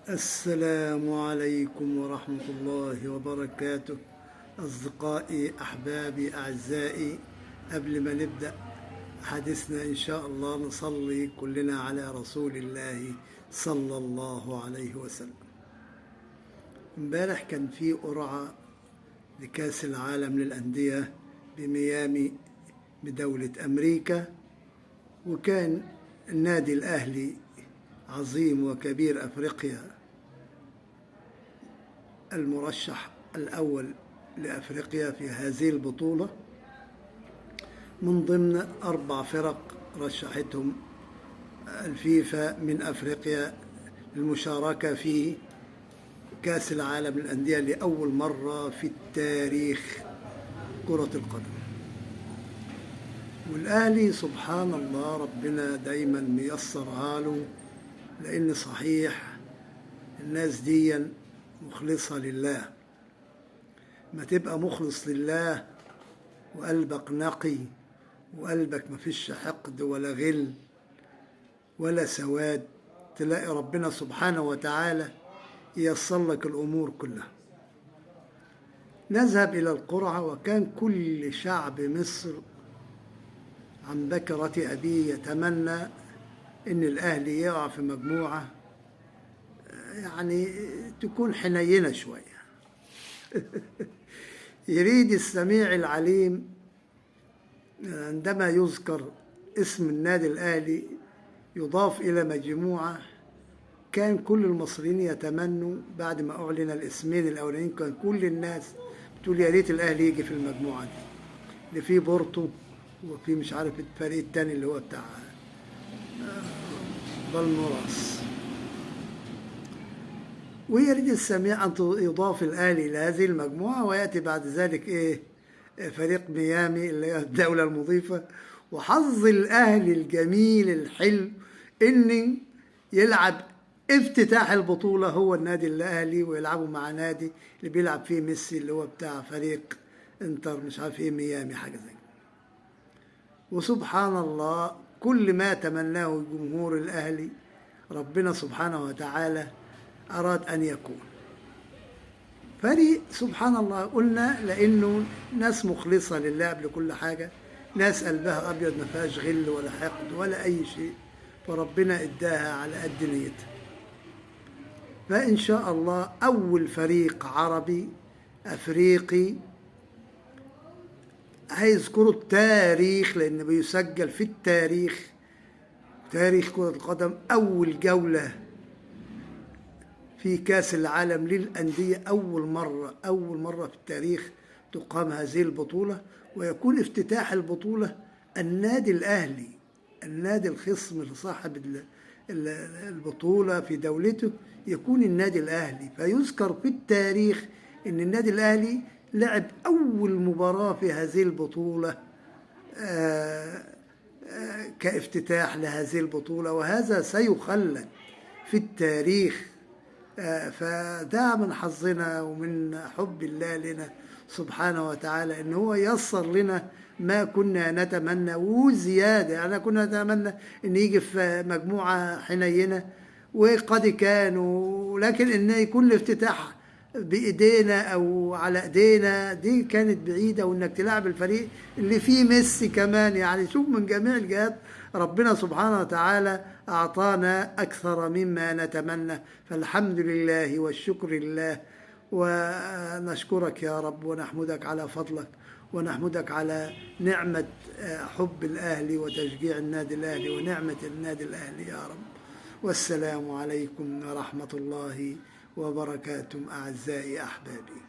السلام عليكم ورحمة الله وبركاته. أصدقائي أحبابي أعزائي، قبل ما نبدأ حديثنا إن شاء الله نصلي كلنا على رسول الله صلى الله عليه وسلم. امبارح كان في قرعة لكأس العالم للأندية بميامي بدولة أمريكا، وكان النادي الأهلي عظيم وكبير أفريقيا المرشح الأول لأفريقيا في هذه البطولة، من ضمن 4 فرق رشحتهم الفيفا من أفريقيا للمشاركة في كأس العالم للأندية لأول مرة في التاريخ كرة القدم. والأهلي سبحان الله ربنا دايما ميسرها له، لأن صحيح الناس دي مخلصة لله. ما تبقى مخلص لله وقلبك نقي وقلبك مفيش حقد ولا غل ولا سواد، تلاقي ربنا سبحانه وتعالى ييسر لك الأمور كلها. نذهب إلى القرعة، وكان كل شعب مصر عن بكرة أبيه يتمنى إن الأهلي يقع في مجموعة يعني تكون حنينة شوية. يريد السميع العليم عندما يذكر اسم النادي الأهلي يضاف إلى مجموعة، كان كل المصريين يتمنوا بعد ما أعلن الاسمين الأولين، كان كل الناس بتقول يا ريت الأهلي يجي في المجموعة دي، اللي فيه بورتو وفي مش عارف الفريق التاني اللي هو بتاع بالميراس. ويريد السميع أن يضاف الأهلي إلى هذه المجموعة، ويأتي بعد ذلك فريق ميامي اللي هي الدولة المضيفة. وحظ الأهلي الجميل الحلو إن يلعب افتتاح البطولة هو النادي الأهلي، ويلعبوا مع نادي اللي بيلعب فيه ميسي اللي هو بتاع فريق انتر مش عارف ايه ميامي حاجة زي كده. وسبحان الله كل ما تمناه جمهور الأهلي ربنا سبحانه وتعالى أراد أن يكون. فريق سبحان الله قلنا لأنه ناس مخلصة لله قبل كل حاجة، ناس قلبها أبيض ما فيهاش غل ولا حقد ولا أي شيء، فربنا إداها على قد نيتها. فإن شاء الله أول فريق عربي أفريقي هيذكروا التاريخ، لأن بيسجل في التاريخ تاريخ كرة القدم أول جولة في كأس العالم للأندية، أول مرة في التاريخ تقام هذه البطولة، ويكون افتتاح البطولة النادي الأهلي، النادي الخصم لصاحب البطولة في دولته يكون النادي الأهلي. فيذكر في التاريخ أن النادي الأهلي لعب أول مباراة في هذه البطولة كافتتاح لهذه البطولة، وهذا سيخلد في التاريخ. فده من حظنا ومن حب الله لنا سبحانه وتعالى ان هو يسر لنا ما كنا نتمنى وزياده. يعني كنا نتمنى ان يجي في مجموعه حنينه وقد كانوا، لكن ان يكون الافتتاح بايدينا او على ايدينا دي كانت بعيده، وانك تلعب الفريق اللي فيه ميسي كمان. يعني شوف من جميع الجهات ربنا سبحانه وتعالى أعطانا أكثر مما نتمنى، فالحمد لله والشكر لله. ونشكرك يا رب ونحمدك على فضلك، ونحمدك على نعمة حب الأهلي وتشجيع النادي الأهلي ونعمة النادي الأهلي يا رب. والسلام عليكم ورحمة الله وبركاته أعزائي أحبابي.